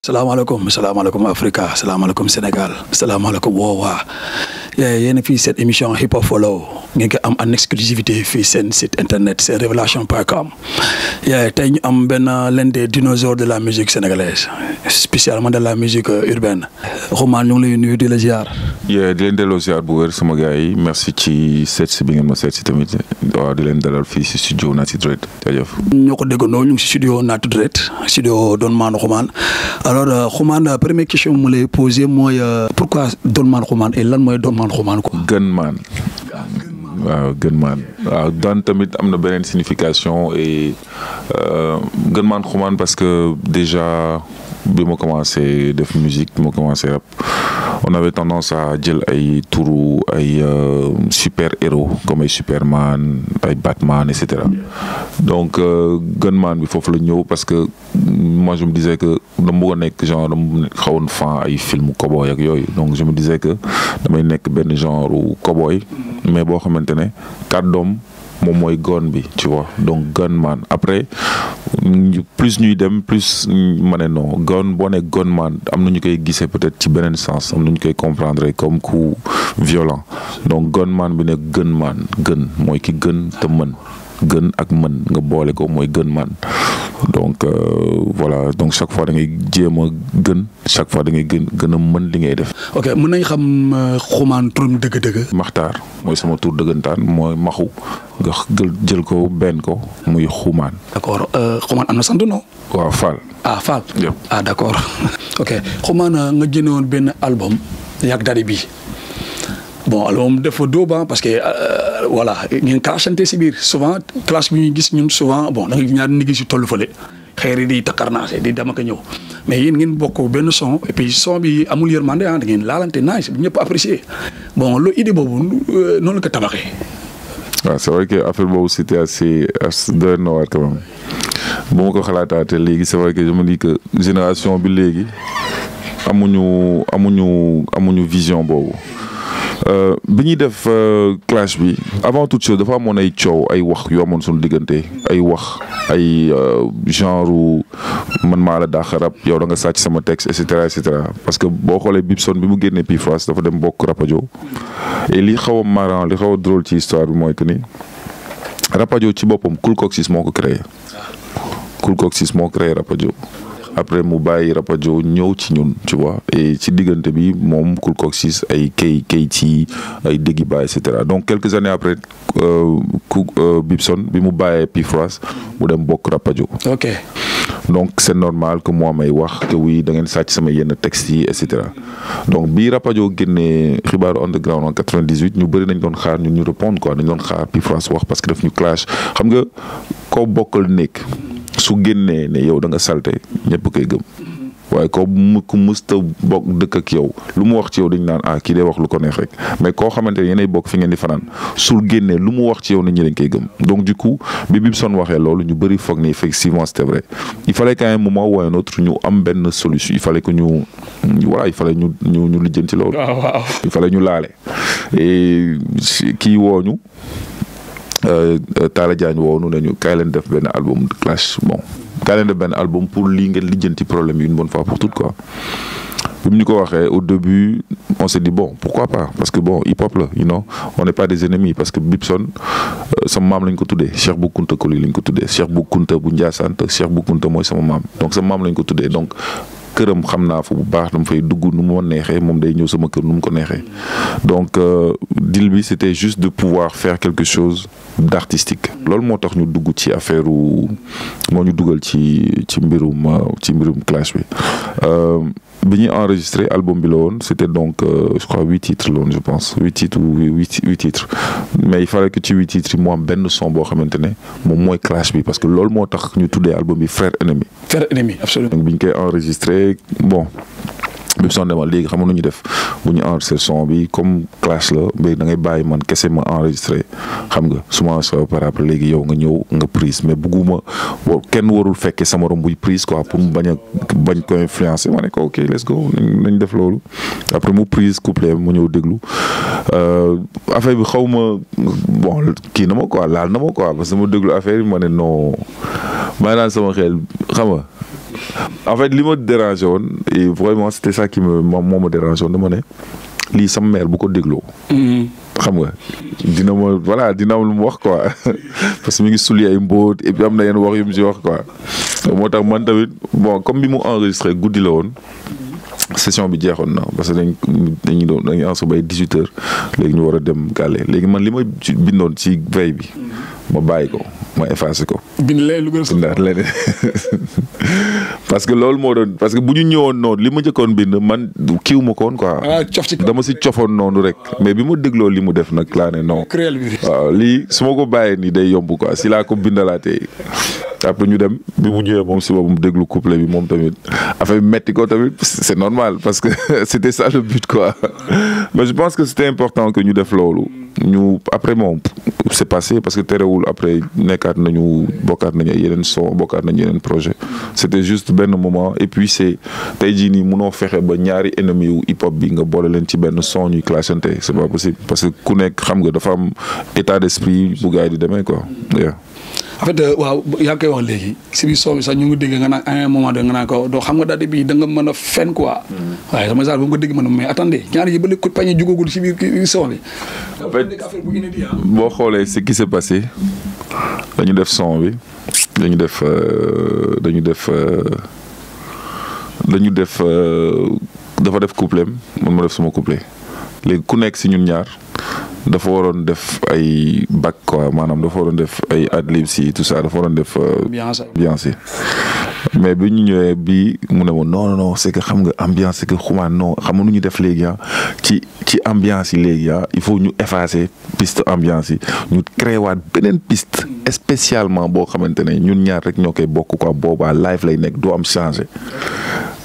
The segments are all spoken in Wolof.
salaamaaleykum Africa salaamaaleykum Sénégal salaamaaleykum woowaa yéen a fii cette émission Hip Hop Follow ngeen ko am en exclusivité fii seen site internet c'est révélation.com tey ñu am l'un des dinosaures de la musique sénégalaise spécialement de la musique urbaine. Xuman ñu ngi lay nuyu di la ziar. di leen delloo ziar bu wér sama gars yi merci ci seet si bi ngeen ma seet si tamit waaw di leen dalal fii si studio Nati Dread jaajëf. ñoo ko déggandoo ñu ngi si studio Nati Dread studio Don Man Xuman. Alors Xuman première question mu lay posé mooy pourquoi Don Man Xuman et lan mooy Don Man Xuman quoi. Gën Man. waaw Gën Man waaw daan tamit am na beneen signification et Gën Man Xuman parce que déjà bi ma commencé def musique bi ma commencé rap on avait tendance à jël ay turu ay super héros comme ay Superman ay Batman et cetera donc Gën Man bi foofu la ñëw parce que moi je me disais que dama bëgg a nekk genre dama xawoon fan ay film cowboy ak yooyu donc je me disais que damay nekk benn genre cowboy mais boo xamante ne kàddoom moom mooy gon bi tu vois donc Gun Man après plus ñuy dem plus ma ne non gon boo ne Gun Man am na ñu koy gisee peut-être ci beneen sens am na ñu koy comprendre comme coup violent donc Gun Man bi ne Gën Man gën mooy ki gën te mën gën ak mën nga boole ko mooy Gën Man donc voilà donc chaque fois da ngay jéem a gën chaque fois da ngay gën a mën li ngay def. ok mën nañ xam Xuman turam dëgg-dëgg. Maxtaar mooy sama tur dëggantaan mooy maxu nga jël ko benn ko muy Xuman. d'accord Xuman am na sant non. waaw Fall. ah Fall. yëpp d'accord ok Xuman nga génne woon benn album yàgg dari bi bon album dafa dóoba parce que voilà ngeen clashante si biir souvent clash bi ñuy gis ñun souvent bon da nga ñaar nit si tollu fële xeer yi di takkarnaase di dem ak ñëw mais yéen ngeen bokk benn son et puis son bi amul yërmande da ngeen laalante nice bi ñëpp apprécier bon loolu idée boobu noonu la ko tabaxee. waaw c'est vrai que affaire boobu c'était assez doy na waar quand même bu ma ko xalaataatee léegi c'est vrai que je me dis que génération bi léegi amuñu vision boobu. bi ñuy def clash bi avant toute chose dafa amoon ay coow ay wax yu amoon suñu diggante ay wax ay genre man maa la daax rap yow da nga sàcc sama texte et cetera parce que boo xoolee Bibson bi mu génnee Pifras dafa dem bokk Rapadio et li xaw a marrant li xaw a drôle ci histoire bi mooy que ni Rapadio ci boppam Cool Coxis moo ko créé Cool Coxis moo créé Rapadio après mu bàyyi Rapadio ñëw ci ñun tu vois et ci diggante bi moom Cool Coxis ay Keyti ay Déguiba et cetera donc quelques années après Bibson bi mu bàyyee Pifras mu dem bokk Rapadio. ok donc c'est normal que moi may wax que oui da ngeen sàcc sama yenn textes yi et cetera donc bii Rapadio génnee xibaaru underground en 98 ñu bëri nañ doon xaar ñun ñu répondre quoi dañ doon xaar Pifras wax parce que daf ñu clash xam nga koo bokkal nekk. su génnee ne yow da nga salte ñëpp koy gëm waaye ko ku mësta bokk dëkk ak yow lu mu wax ci yow dañu naan kii day wax lu ko neex rek mais koo xamante ne yéenay bokk fi ngeen di fanaan sul génnee lu mu wax ci yow nit ñi dañ koy gëm donc du coup bi Bibson waxee loolu ñu bëri foog ni effectivement c'était vrai il fallait quand même un moment ou un autre ñu am benn solution il fallait que ñu lijjanti loolu. il fallait ñu laale et kii wooñu Talla Diagne woonu nañu kaay leen def benn album de clash bon kaay leen def benn album pour lii ngeen lijjanti problème yi une bonne fois pour toutes quoi bi mu ñu ko waxee au début on s'est dit bon pourquoi pas parce que bon hip hop la you know on n'est pas des ennemis parce que Bibson sama maam lañ ko tuddee Cheikh Bou Kounta Koli lañ ko tuddee Cheikh Bou Kounta bu Ndiassane te Cheikh Bou Kounta mooy sama maam donc sama maam lañ ko tuddee donc këram xam naa fa bu baax dama fay dugg nu mu neexee moom day ñëw sama kër nu mu ko neexee donc deal bi c'était juste de pouvoir faire quelque chose d'artistique loolu moo tax ñu dugg ci affaire moo ñu dugal ci mbirum clash bi ñuy enregistré album bi la woon c'était donc je crois 8 titres la woon je pense 8 titres ou 8 titres mais il fallait que ci 8 titres yi mu am benn son boo xamante ne moom mooy clash bi parce que loolu moo tax ñu tuddee album bi Frère Ennemi. Frère Ennemi absolument. donc bi ñu koy enregistré bon. Bibson demal léegi xam nga nu ñu def bu ñu enregistré son bi comme clash la mais da ngay bàyyi man kese ma enregistré xam nga su ma enregistré par après léegi yow nga ñëw nga prise mais bugguma kenn warul fekkee sama morom buy prise quoi pour mu bañ ko influencer ma ne ko ok let's go nañ def loolu après mu prise couplet mu ñëw déglu affaire bi xaw ma bon kii na ma quoi laal na ma quoi parce que ma déglu affaire bi ma ne non maa naan sama xel xam nga en fait li ma dérangé woon et vraiment c'était ça qui moo ma dérangé woon dama ne lii sama mère bu ko dégloo. xam nga dina ma voilà dina am lu mu wax quoi parce que mi ngi sulli ay mbóot et puis am na yenn wax yu mu ci wax quoi moo tax man tamit bon comme bi mu enregistré guddi la woon. session bi jeexoon na parce que dañuy enregistré bay 18h léegi ñu war a dem gàlle léegi man li ma bindoon ci veille bi ma bàyyi ko ma effacé ko. bind leen lu gën a leneen parce que loolu moo doon parce que bu ñu ñëwoon noonu li ma njëkkoon bind man kiiw ma ko woon quoi. dama si cofoon noonu rek mais bi ma dégloo li mu def nag laa ne non. waaw lii su ma ko bàyyee nii day yomb quoi si laa ko bindalaatee. après ñu dem bi mu ñëwee moom si boobu mu déglu couplet bi moom tamit affaire bi metti ko tamit c'est normal parce que c'était ça le but quoi mais je pense que c'était important que ñu def loolu ñu après moom c'est passé parce que terewul après nekkaat nañu bokkaat nañu yeneen son bokkaat nañu yeneen projet c'était juste benn moment et puis c'est tey jii nii munoo fexe ba ñaari ennemi yu hip hop bi nga boole leen ci benn son ñuy clashante c'est pas possible parce que ku nekk xam nga dafa am état d'esprit bu gars yi di demee quoi. en fait waaw yaa ngi koy wax léegi si biir son bi sax ñu ngi dégg nga naan à un moment nga naan ko doo xam nga daal bi da nga mën a fen quoi. waaye sama genre bu nga dégg man mais attendez ñaar yi ba léegi pañe jugagul si biir son bi. en fait boo xoolee ce qui s'est passé dañu def son bi dañu def dafa def couplet man ma def sama couplet léegi ku nekk si ñun ñaar. dafa waroon def ay bac quoi maanaam dafa waroon def ay adlibs yi tout ça dafa waroon def. ambiance yi mais bi ñu ñëwee bii mu ne ma non c'est que xam nga ambiance c'est que xumaan non xam nga nu ñu def léegi ci ambiance yi léegi il faut ñu effacer piste ambiance yi ñu créer waat beneen piste spécialement boo xamante ne ñun ñaar rek ñoo koy bokk quoi boobaa live lay nekk doo am changer.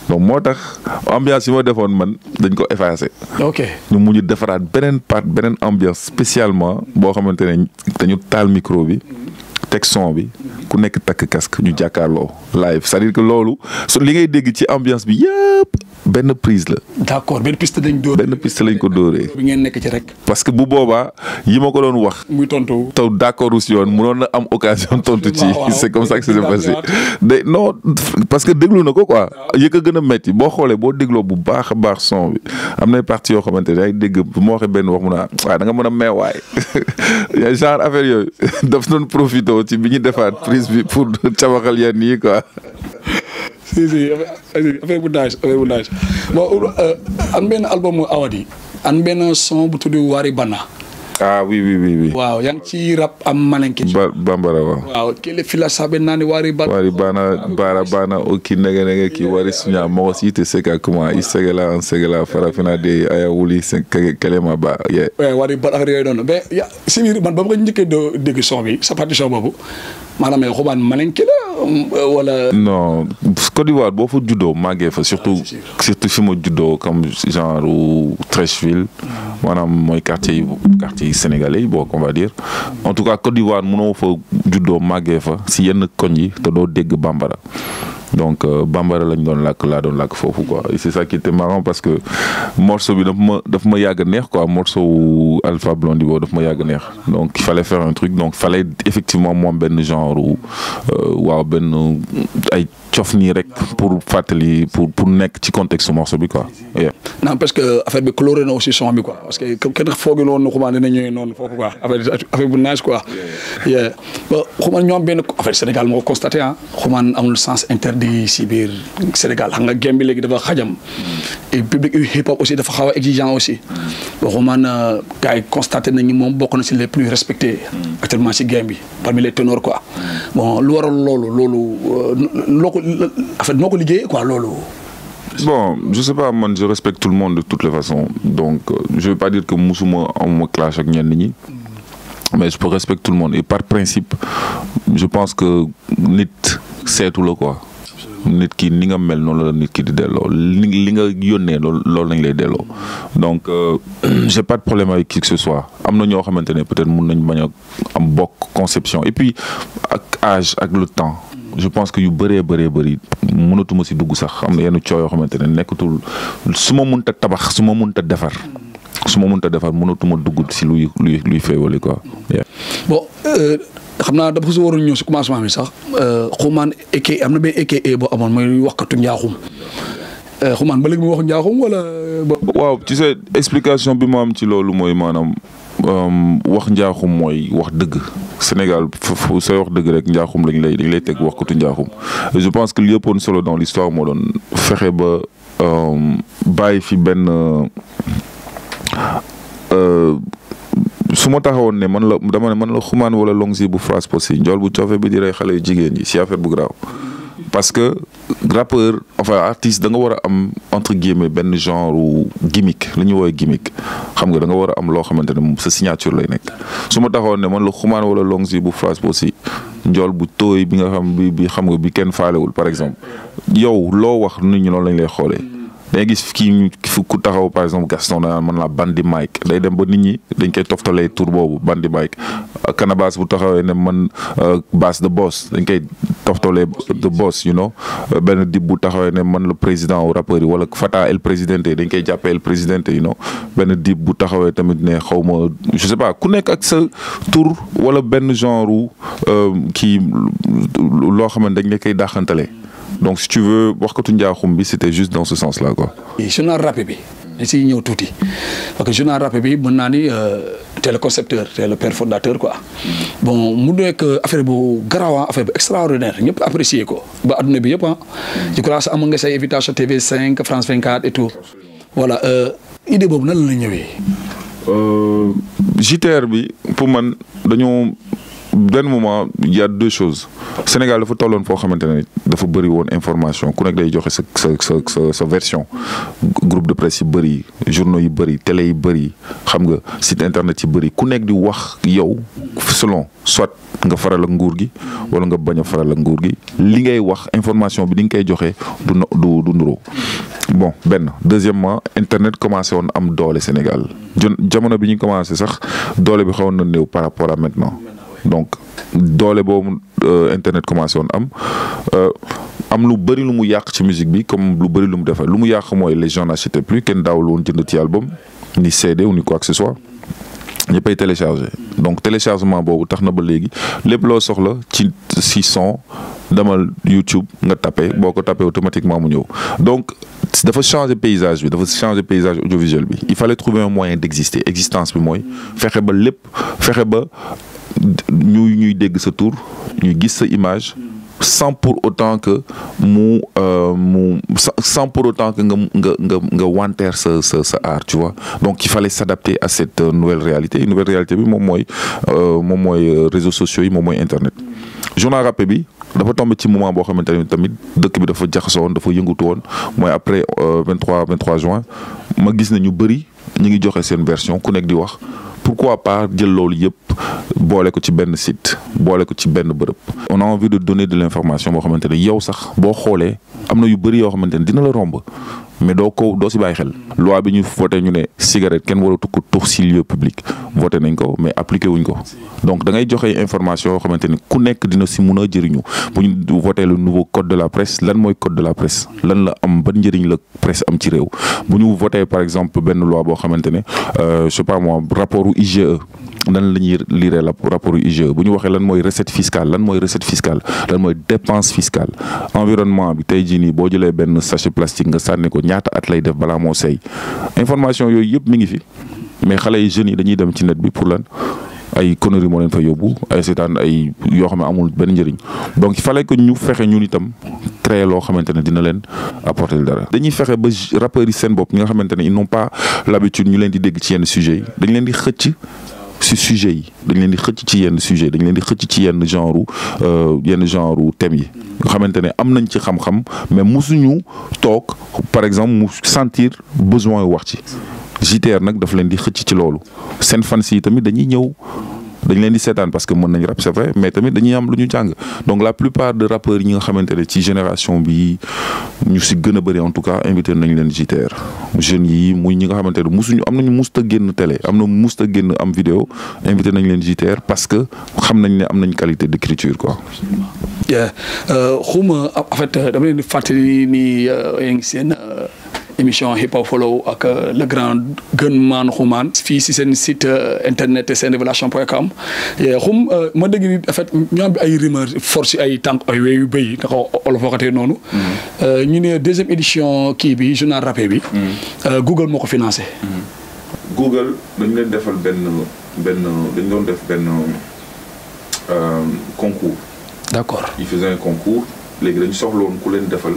donc moo tax ambiance yi ma defoon man dañ ko effacé. ok ñu mujj defaraat beneen ambiance spécialement boo xamante ne dañu taal micro bi teg son bi ku nekk takk casque ñu jàkkaarloo live c'est-à-dire que loolu li ngay dégg ci ambiance bi yëpp benn prise la. d'accord benn piste lañ ko dóoree. bi ngeen nekk ci rek. parce que bu boobaa yi ma ko doon wax. muy tontu. taw d'accord si yoon mënoon na am occasion tontu ci. c'est comme ça que c'est passé. non parce que déglu na ko quoi. yëg a gën a métti boo xoolee boo dégloo bu baax a baax son bi am na parties yoo xamante ne ay dégg bu ma waxee benn wax mu naa waaye da nga mën a meewaay genre affaire yooyu daf doon profité ci bi ñu defaat prise bi pour cabaxal yenn yi quoi. si affaire bu naaj bon am benn album Awadi am benn son bu tudd Wari Bana. ah oui. waaw yaa ngi ci rap am malenke. bambara waaw. waaw kele fila sabe nani Wari Bana. bara bana oki nege ki wari sunya mo site seka kuma isegela farafina de aya wuli kelema ba ye. Wari Bana affaire yooyu noonu mais ya si biir man ba ma ko njëkkee dégg son bi sa partie son boobu maanaam yow xubaan malenke la wala. non Côte d'Ivoire boo fa juddoo màggee fa surtout fi ma juddoo comme genre Treichville maanaam mooy quartier yi sénégalais yi boo on va dire en tout cas Côte d'Ivoire mënoo fa juddoo màggee fa si yenn koñ yi te doo dégg bambara donc bambara lañ laa doon làkk foofu quoi et c'est ça qui était marrant parce que morceau bi daf ma yàgg neex quoi morceau wu Alpha Blondy boobu daf ma yàgg neex donc il fallait faire un truc donc il fallait effectivement moom benn genre waaw benn ay cof nii rek pour fàttali pour nekk ci contexte morceau bi quoi. non parce que affaire bi coloré na aussi son bi quoi parce que kenn foogee noonu xumaan dina ñëwee noonu foofu quoi affaire bu nice quoi. bon xumaan ñoom benn affaire Sénégal moo ko constaté xumaan amul sens interdit si biir Sénégal xam nga game bi léegi dafa xajam et public hip hop aussi dafa xaw a exigeant aussi bon xumaan gars yi constaté nañu moom bokk na si les plus respectés actuellement si game bi parmi les ténors quoi bon lu waral loolu en fait noo ko liggéeyee quoi loolu. Bon, je sais pas, man, je respecte tout le monde de toutes les façons. Donc, je veux pas dire que musuma am clash ak ñenn ñi, mais je peux respecter tout le monde. Et par principe, je pense que nit seetu la quoi. Nit ki ni nga mel noonu la nit ki di delloo li nga yónnee loolu lañ lay delloo donc j'ai pas de problème avec qui que ce soit am na ñoo xamante ne peut-être mun nañ bañ a am bokk conception et puis ak âge ak le temps je pense que yu bëree mënatuma si dugg sax am na yenn coow yoo xamante ne nekkatul su ma mënta tabax su ma mënta defar mënatuma dugg si luy féewale quoi. bon xam naa dafa su waroon ñëw si commencement bi sax xumaan eke am na benn eke boo amoon mooy waxkatu njaaxum xumaan ba léegi mu wax njaaxum wala. waaw tu sais explication bi ma am ci loolu mooy maanaam wax njaaxum mooy wax dëgg Sénégal foofu sooy wax dëgg rek njaaxum dañ lay teg waxkatu njaaxum je pense que li ëppoon solo dans l'histoire moo doon fexe ba bàyyi fi benn su ma taxawoon ne man la xumaan wala Longzi bu phrase possible njool bu coofe bi di rey xale yu jigéen yi si affaire bu graaw parce que rappeur enfin artiste da nga war a am entre guillemets benn genre gimmick li ñuy woowee gimmick xam nga da nga war a am loo xamante ne sa signature lay nekk su ma taxawoon ne man la xumaan wala Longzi bu phrase possible njool bu tooy bi nga xam bi xam nga bi kenn faalewul par exemple yow loo wax nit ñi noonu lañ lay xoolee. day gis kii ku taxaw par exemple Gaston da man la Bandi Mike day dem ba nit ñi dañ koy toftalee tur boobu Bandi Mike Canabasse bu taxawee ne man Bass the Boss dañ koy toftalee the Boss you know benn Dip bu taxawee ne man le président au rappeur yi wala Fata el Presidente dañ koy jàppee el Presidente you know benn Dip bu taxawee tamit ne xaw ma je sais pas ku nekk ak sa tur wala benn genre kii loo xamante dañ la koy daaxantale. Donc si tu veux waxkatu njaaxum bi c'était juste dans ce sens-là quoi. journal rap bi dañ siy ñëw tuuti parce que journal rap bi mën naa ni t'es le concepteur t'es le père fondateur quoi bon mu nekk affaire bu garaaw affaire bu extraordinaire ñëpp apprécier ko ba adduna bi yëpp je crois que amoon nga say invitation TV5 France 24 et tout voilà idée boobu nan la ñëwee. JTR bi pour man dañoo. benn moment il y a deux choses Sénégal dafa tolloon foo xamante ne dafa bëri woon information ku nekk day joxe sa version groupe de presse yi bëri journaux yi bëri télé yi bëri xam nga site internet yi bëri ku nekk di wax yow selon soit nga faral ak nguur gi wala nga bañ a faral ak nguur gi li ngay wax information bi di nga koy joxe du nuroo bon benn deuxièmement internet commencé woon am doole Sénégal jamono bi ñu commencé sax doole bi xawoon na néew par rapport à maintenant. Donc doole boobu internet commencé woon am lu bëri lu mu yàq ci musique bi comme lu bëri lu mu defar lu mu yàq mooy les gens n'achetaient plus kenn daawul woon jënd ci album ni CD ou ni quoi que ce soit ñëppay téléchargé donc téléchargement boobu tax na ba léegi lépp loo soxla ci son demal YouTube nga tapé boo ko tapé automatiquement mu ñëw donc dafa changer paysage bi dafa changer paysage audiovisuel bi il fallait trouver un moyen d'exister existence bi mooy fexe ba lépp fexe ba ñuy dégg sa tur ñuy gis sa image sans pour autant que sans pour autant que nga wanteer sa art tu vois donc il fallait s'adapter à cette nouvelle réalité bi moom mooy réseaux sociaux yi moom mooy internet journal rap bi dafa tombé ci moment boo xamante ne tamit dëkk bi dafa jaxasoo woon dafa yëngatu woon mooy après 23 juin ma gis ne ñu bëri ñu ngi joxe seen version ku nekk di wax pourquoi pas jël loolu yëpp boole ko ci benn site boole ko ci benn bërëb. on a envie de donner de l'information boo xamante ne yow sax boo xoolee am na yu bëri yoo xamante ne dina la romb mais doo si bàyyi xel. loi bi ñu voté ñu ne cigarette kenn waratu ko tux ci lieu public voté nañ ko mais appliqué wuñ ko donc da ngay joxe information yoo xamante ni ku nekk dina si mun a jëriñu bu ñu voté le nouveau code de la presse lan mooy code de la presse lan la am ban njëriñ la presse am ci réew bu ñu voté par exemple benn loi boo xamante ne je sais pas moi rapport u IGE. nan la ñuy lire rapport yu IGE bu ñu waxee lan mooy recette fiscale lan mooy dépense fiscale environnement bi tey jii nii boo jëlee benn sachet plastique nga sànni ko ñaata at lay def balaa moo seey information yooyu yëpp mi ngi fi mais xale yi jeunes yi dañuy dem ci net bi pour lan ay conneries moo leen fa yóbbu ay seetaan ay yoo xam ne amul benn njëriñ donc il fallait que ñu fexe ñun itam créer loo xamante ne dina leen apporter dara. dañuy fexe ba rappeurs yi seen bopp ñi nga xamante ne ils n'ont pas l'habitude ñu leen di dégg ci yenn sujets yi dañ leen di xëcc. ci sujet yi dañ leen di xëcc ci yenn sujet dañ leen di xëcc ci yenn genre thèmes yi nga xamante ne am nañ ci xam-xam mais mosuñu toog par exemple mu sentir besoin wax ci JTR nag daf leen di xëcc ci loolu seen fans yi tamit dañuy ñëw dañ leen di seetaan parce que mën nañ rap c'est vrai mais tamit dañuy am lu ñu jàng donc la plupart de rappeurs yi nga xamante ne ci génération bi ñu si gën a bëri en tout cas invité nañ leen JTR jeunes yi muy ñi nga xamante ne musuñu am nañu musta génn télé am na musta génn am vidéo invité nañ leen JTR parce que xam nañ ne am nañ qualité d'écriture quoi. xuma en fait dama leen di fàttali ni yaa ngi seen émission Hip Hop Follow ak le grand Gunman Xuman fii si seen site internet senrévélation.com xum ma dégg ni en fait ñu am ay rumeur force ay tànk ay weeyu bëy nga ko olof waxatee noonu ñu ne deuxième édition kii bi journal rappé bi Google moo ko financé Google dañu leen defal dañu doon def benn concours. d'accord ils faisaient un concours léegi dañu soxla woon ku leen defal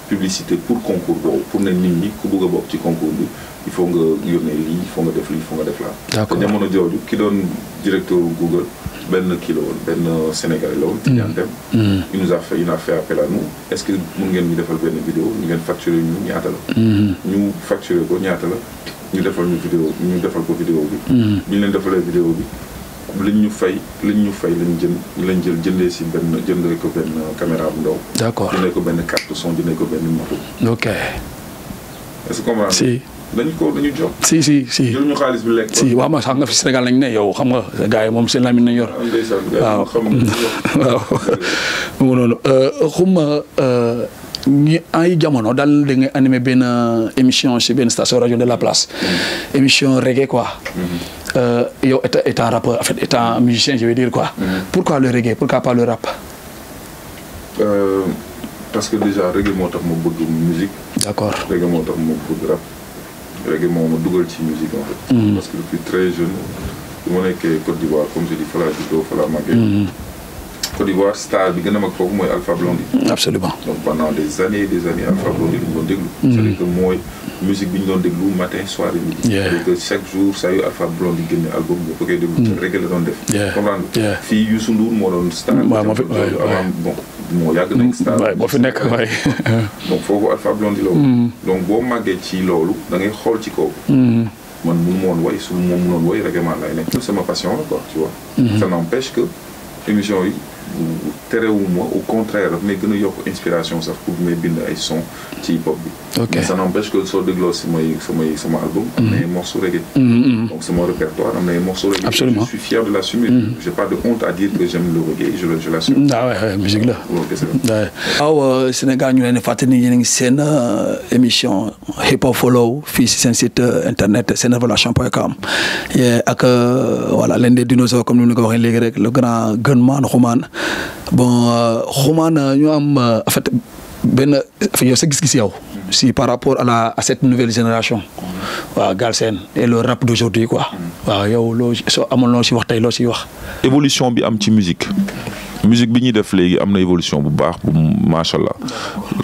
publicité pour concours boobu pour ne nit ñi ku bëgg a bokk ci concours bi il faut nga yónnee lii il faut nga def lii il faut nga def laa. d'accord te jamono jooju ki doon directeur Google benn kii la woon benn Sénégalais la woon. Tidiane Deme. il a fait appel à nous est-ce que mun ngeen ñu defal benn vidéo ñu ngeen facturer ñu ñaata la. ñu facturer ko ñaata la. ñu defal ko vidéo bi. bi ñu leen defalee vidéo bi liñ ñu fay lañ jël jëndee si jëndee ko benn caméra bu ndaw. d'accord jëndee ko benn carte son jëndee ko benn moto. ok. est-ce que comprendre si dañu jox. si jël ñu xaalis bi lekk. si waaw ma xam nga fi Sénégal nañ ne yow xam nga gars yi moom seen lamine nañ yor. waaw waaw mu noonu xuma ñi ay jamono daal da ngay animé benn émission si benn station rajo de la place émission reggae quoi yow étant rappeur en fait étant musicien je veux dire quoi pourquoi le reggae pourquoi pas le rap parce que déjà reggae moo tax ma bëgg musique d'accord reggae moo tax ma bëgg rap reggae moo ma dugal ci musique en fait parce que depuis très jeune bu ma nekkee Côte d'Ivoire comme je dis fa laa juddoo fa laa màggee Côte d'Ivoire star bi gën a mag foofu mooy Alpha Blondy. absolument donc pendant des années Alpha Blondy lañ doon déglu. c'est-à-dire que mooy musique bi ñu doon déglu matin soir et midi. c'est-à-dire que chaque jour saa yu Alpha Blondy génne album nga koy déglu. te reggae la doon def. comprendre nga fii Youssou Ndour moo doon star. waaw moo fi avant bon moo yàgg nekk star. waay moo fi nekk waay. donc foofu Alpha Blondy la woon. donc boo màggee ci loolu da ngay xool ci kaw. man mënu ma woon way su ma mënoon way reggae man lay nekk. c'est ma passion la quoi tu vois. ça n'empêche que émission yi. terewuma au contraire daf may gën a yokk inspiration sax pour may bind ay son ci hip hop bi. ok mais ça n'empêche que soo dégloo sama album. am na ay morceaux reggae. donc sama répertoire am na ay morceaux reggae. absolument je suis fier de l'assumer. j'ai pas de honte à dire que j'aime le reggae je l'assume. ah ouais musique la. loolu kese la. waaw Sénégal ñu leen di fàttali ni yéen a ngi seen émission Hip Hop Follow fii si seen site internet senrévélation.com ak voilà l'un des dinosaures comme ni ñu ko waxee léegi rek le grand Gunman Xuman bon Xuman ñu am en fait benn yow sa gis-gis yow si par rapport à cette nouvelle génération waaw Galsen et le rap d'aujourd'hui quoi waaw yow loo soo amoon loo si wax tey loo siy wax. évolution bi am ci musique bi ñuy def léegi am na évolution bu baax bu macha allah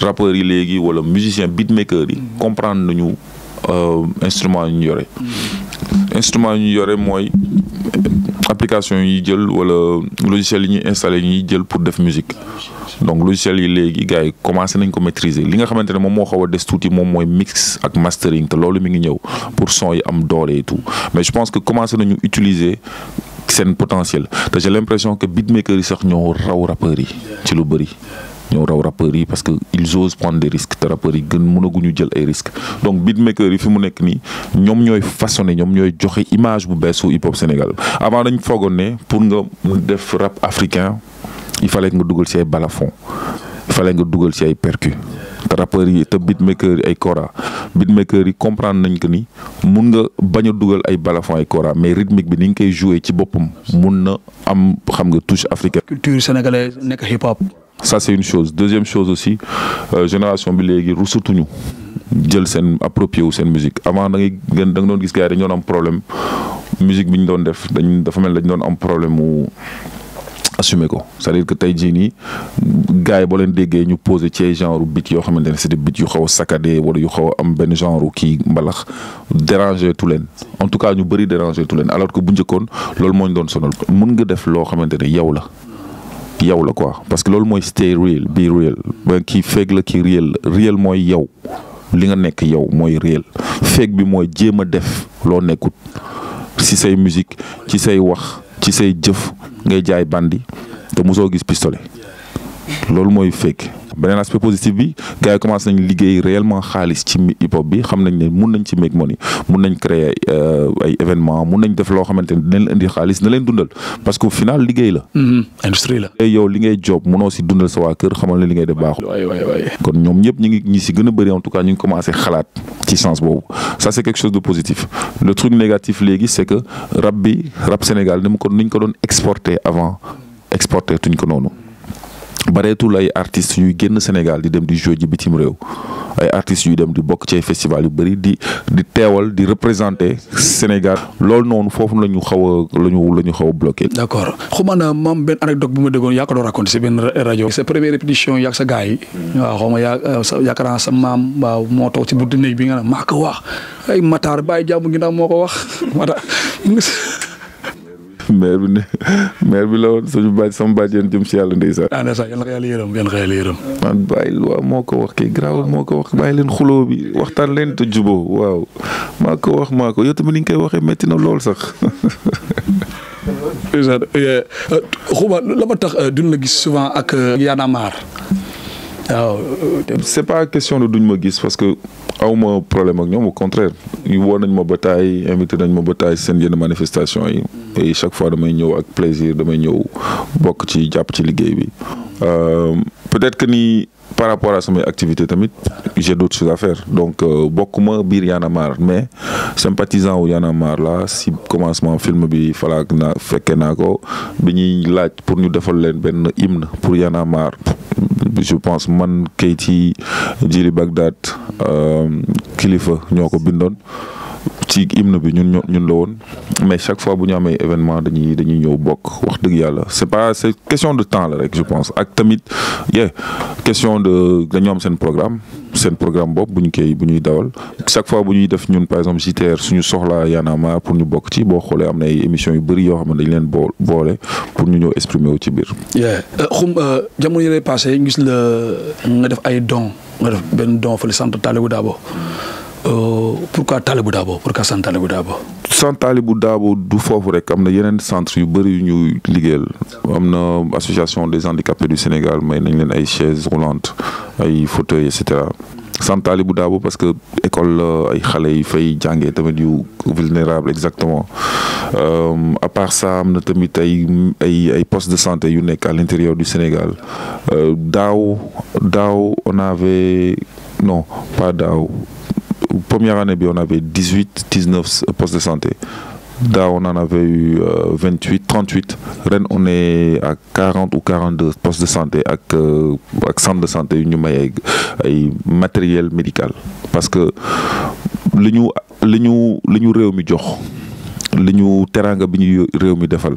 rappeurs yi léegi wala musiciens beatmakers yi comprendre nañu instruments yi ñu yore. instruments yi ñu yore mooy application yi jël wala logiciel yi ñuy installé yi ñuy jël pour def musique donc logiciel yi léegi gars yi commencé nañ ko maîtriser li nga xamante ne moom moo xaw a des tuuti moom mooy mix ak mastering te loolu mi ngi ñëw pour son yi am doole et tout mais je pense que commencé nañu utiliser seen potentiel te j'ai l'impression que beatmakers yi sax ñoo raw rappeurs yi ci lu bëri. ñoo raw rappeurs yi parce que ils osent prendre des risques te rappeurs yi gën mënaguñu jël ay risques donc beatmakers yi fi mu nekk nii ñoom ñooy façonné ñoom ñooy joxe image bu bees su hip hop Sénégal avant dañ foogoon ne pour nga def rap africain il fallait nga dugal ci ay balafon il fallait nga dugal ci ay percus te rappeurs yi te beatmakers yi ay kora beatmakers yi comprendre nañ que ni mun nga bañ a dugal ay balafon ay kora mais rythmique bi ni nga koy jouer ci boppam mun na am xam nga touche africaine. culture sénégalaise nekk hip hop. ça c'est une chose deuxième chose aussi génération bi léegi rusatuñu jël seen approprié wu seen musique avant da nga doon gis gars yi dañu doon am problème musique bi ñu doon def dafa mel dañu doon am problème mu assumer ko c'est-à-dire que tey jii nii gars yi boo leen déggee ñu posé ci ay genre beat yoo xamante ne c'est des beats yu xaw a saccadé wala yu xaw a am benn genre kii mbalax déranger tu leen en tout cas ñu bëri déranger tu leen alors que bu njëkkoon loolu moo ñu doon sonal mun nga def loo xamante ne yow la quoi parce que loolu mooy stay real be real ba kii fake la kii real mooy yow li nga nekk yow mooy real fake bi mooy jéem a def loo nekkut ci say musique ci say wax ci say jëf ngay jaay bandi te mosoo gis pistolet loolu mooy fake beneen aspect positif bi gars yi commencé nañ liggéey réellement xaalis ci hip hop bi xam nañ ne mun nañ ci make money mun nañ créer ay événements mun nañ def loo xamante ne dinañ indi xaalis na leen dundal parce que au final liggéey la. industrie la. yow li ngay job munoo si dundal sa waa kër xamal ne li ngay def baaxul. waay kon ñoom ñëpp ñi si gën a bëri en tout cas ñu ngi commencé xalaat ci sens boobu ça c'est quelque chose de positif. Le truc négatif léegi c'est que rap Sénégal ni ñu ko doon exporter avant exporter tuñ ko noonu. bareetul ay artistes yuy génn Sénégal di dem di jouer ji bitim réew ay artistes yuy dem di bokk ci ay festival yu bëri di teewal di représenter Sénégal loolu noonu foofu la ñu xaw a bloqué. d'accord xuma maam benn anecdote bu ma déggoon yaa ko doon raconté si benn rajo. sa première répétition yaag sa gars yi. waaw xaw ma yaakaar naa sa maam waaw moo toog ci buntu néeg bi nga ne maa ko wax ay Matar bàyyi jàmm ginnaaw moo ko wax Matar. maire bi la woon sama bàjjen jëm si yàlla ndeysaan. ndeysaan yal na ko yàlla yërëm. man bàyyi waaw moo ko wax kii garaaw moo ko wax bàyyi leen xuloo bi waxtaan leen te jubóo waaw maa ko yow tamit ni nga koy waxee métti na lool sax. xuba la ma tax duñ la gis souvent ak Y'en a marre waaw. c'est pas question de duñ ma gis parce que awma problème ak ñoom au contraire woo nañ ma bataay invité nañ ma bataay seen yenn manifestation yi et chaque fois damay ñëw ak plaisir damay ñëw bokk ci jàpp ci liggéey bi peut-être que ni par rapport à samay activité tamit j'ai d'autres choses à faire donc bokkuma biir Y'en a marre mais sympathisant wu Y'en a marre la si commencement film bi falaak naa fekkee naa ko bi ñuy laaj pour ñu defal leen benn hymne pour Y'en a marre je pense man Keyti Djily Bagdad Kilifeu ñoo ko bindoon ci hymne bi ñun la woon mais chaque fois bu ñu amee événement dañuy ñëw bokk wax dëgg yàlla c'est question de temps la rek je pense ak tamit question de dañoo am seen programme bopp bu ñuy dawal chaque fois bu ñuy def ñun par exemple JTR suñu soxlaa Y'en a marre pour ñu bokk ci boo xoolee am na ay émissions yu bëri yoo xam ne dañ leen boole pour ñu ñëw exprimer wu ci biir. jamono yi lay passé gis la nga def ay dons nga def benn don fële centre Talibou Dabo. Pourquoi Talibou Dabo pourquoi centre Talibou Dabo. centre Talibou Dabo du foofu rek am na yeneen centre yu bëri yu ñuy liggéeyal am na association des handicapés du Sénégal may nañ leen ay chaises roulantes ay fauteuils et cetera. centre Talibou Dabo parce que école la ay xale yi fay jàngee tamit yu vulnérable exactement à part ça am na tamit ay postes de santé yu nekk à l'intérieur du Sénégal daaw on avait non pas daaw. Première année, on avait 18-19 postes de santé. Là, on en avait eu 28, 38. Rennes, on est à 40 ou 42 postes de santé avec centre de santé, et matériel médical. Parce que li ñu réew mi jox li ñu teraanga bi ñu réew mi defal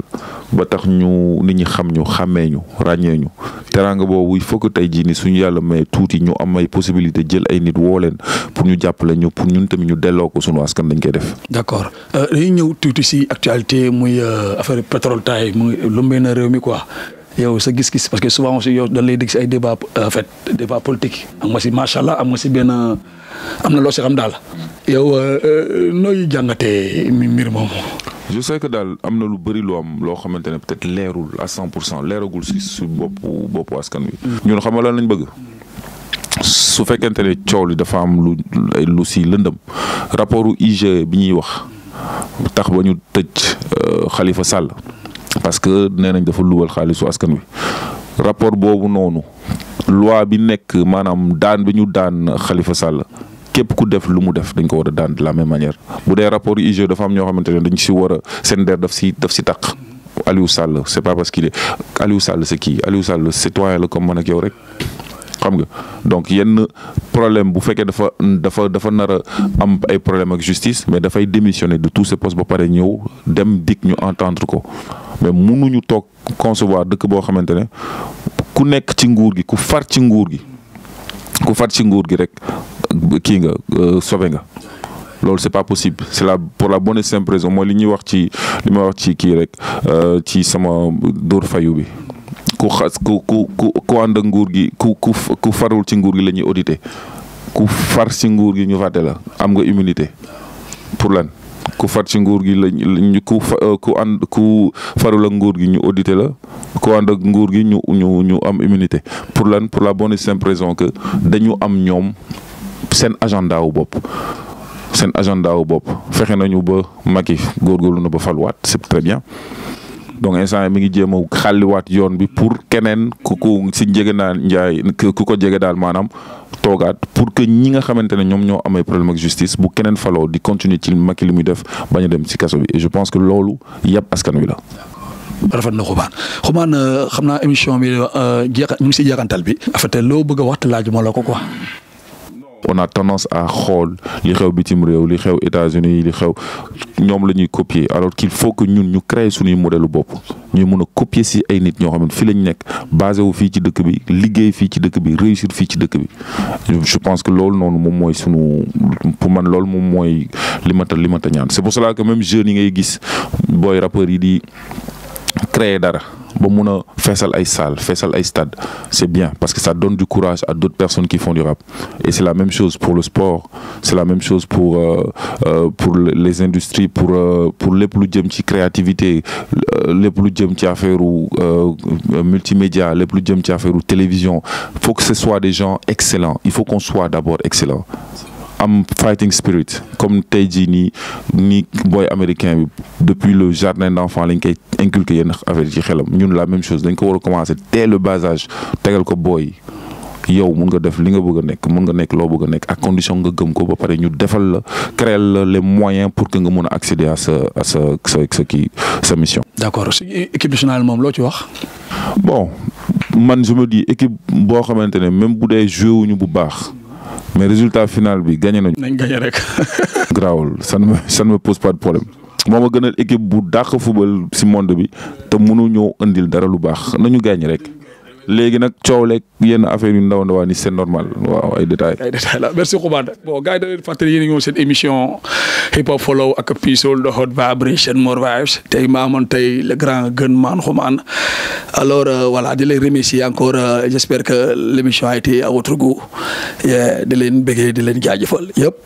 ba tax ñu nit ñi xam ñu xàmmee ñu ràññee ñu teraanga boobu il faut que tey jii ni suñu yàlla may tuuti ñu am ay possibilité jël ay nit woo leen pour ñu jàppale ñu pour ñun tamit ñu delloo ko suñu askan dañ koy def. d'accord dañuy ñëw tuuti si actualité muy affaire pétrole taay muy lumbee na réew mi quoi. yow sa gis-gis parce que souvent aussi yow dañ lay dégg si ay débat en fait débat politique am nga si macha allah am nga si benn am na loo si xam daal yow nooy jàngatee mbir moomu. je sais que daal am na lu bëri loo xamante ne peut-être leerul à 100% leeragul si boppu askan wi. ñun xam nga lan lañ bëgg. su fekkente ne coow li dafa am lu si lëndëm rapportu IGE bi ñuy wax tax ba ñu tëj Khalifa Sall. parce que nee nañ dafa luwal xaalisu askan wi rapport boobu noonu loi bi nekk maanaam daan bi ñu daan Khalifa Sall képp ku def lu mu def dañ ko war a daan de la même manière bu dee rapport yu IGE dafa am ñoo xamante ne dañ si war a seen der daf si taq Aliou Sall c'est pas parce qu'il est Aliou Sall c'est qui Aliou Sall citoyen la comme man ak yow rek xam nga donc yenn problème bu fekkee dafa nar a am ay problème ak justice mais dafay démissionner de tous ces postes ba pare ñëw dem dik ñu entendre ko mais mënuñu toog concevoir dëkk boo xamante ne ku nekk ci nguur gi ku far ci nguur gi rek kii nga sauvé nga loolu c'est pas possible c'est pour la bonne et simple raison mooy li may wax ci kii rek ci sama dóor fayu bi ku ànd ak nguur gi ku farul ci nguur gi la ñuy auditer ku far ci nguur gi ñu fàtte la am nga immunité pour lan ku far ci nguur gi lañ ku farul ak nguur gi ñu audité la ku ànd ak nguur gi ñu am immunité pour la bonne et simple raison que dañu am ñoom seen agenda wu bopp. seen agenda wu bopp fexe nañu ba Macky góorgóorlu na ba faluwaat c'est très bien donc instant mi ngi jéem a xàlliwaat yoon bi pour keneen ku si jege naa njaay ku ko jege daal maanaam toogaat pour que ñi nga xamante ne ñoom ñoo amee problème ak justice bu keneen faloo di continuer ci Macky li muy def bañ a dem ci kaso bi et je pense que loolu yëpp askan wi la. rafet na Xuman xam naa émission bi ñu ngi si jeexantal bi. en fait loo bëgg a wax laajuma la ko quoi. on a tendance à xool li xew bitim réew li xew États-Unis li xew ñoom la ñuy copier alors qu'il faut que ñun ñu créer suñuy modèle bopp ñuy mën a copier si ay nit ñoo xam ne fii lañ nekk basé wu fii ci dëkk bi liggéey fii ci dëkk bi réussir fii ci dëkk bi je pense que loolu noonu moom mooy pour man loolu moom mooy li ma ta ñaan c'est pour cela que même jeunes yi ngay gis booy rappeurs yi di créer dara ba mun a feesal ay salle feesal ay stade c'est bien parce que ça donne du courage à d'autres personnes qui font du rap et c'est la même chose pour le sport c'est la même chose pour les industries pour lépp lu jëm ci créativité lépp lu jëm ci affaire multimédia lépp lu jëm ci affaire télévision faut que ce soit des gens excellents il faut qu'on soit d'abord excellent am fighting spirit comme tey jii nii boy américain bi depuis le jardin d'enfants lañ koy inculquer yenn affaire ci xelam ñun la même chose dañ ko war a commencer dès le bas âge tegal ko boy yow mun nga def li nga bëgg a nekk mun nga nekk loo bëgg a nekk à condition nga gëm ko ba pare ñu defal la créer la les moyens pour que nga mun a accéder à sa mission. d'accord si équipe nationale moom loo ci wax. bon man je me dis équipe boo xamante ne même bu dee joué wuñu bu baax. mais résultat final bi gagné nañu. nañ gagné rek. grawul ça ne me pose pas de problème moo ma gënal équipe bu dàq football si monde bi te mënu ñoo indil dara lu baax nañu gagné rek léegi nag coow leeg yenn affaire yu ndaw ndawaan ni c'est normal waaw ay détails. la merci Xuman bon gars yi da leen fàttali yéen a ngi woon seen émission hip hop follow ak P-Soul the hot vibration more vibes tey maa amoon tey le grand Gunman Xuman alors voilà di leen remercier encore j'espère que l'émission a été à votre goût di leen bëggee di leen jaajëfal yëpp.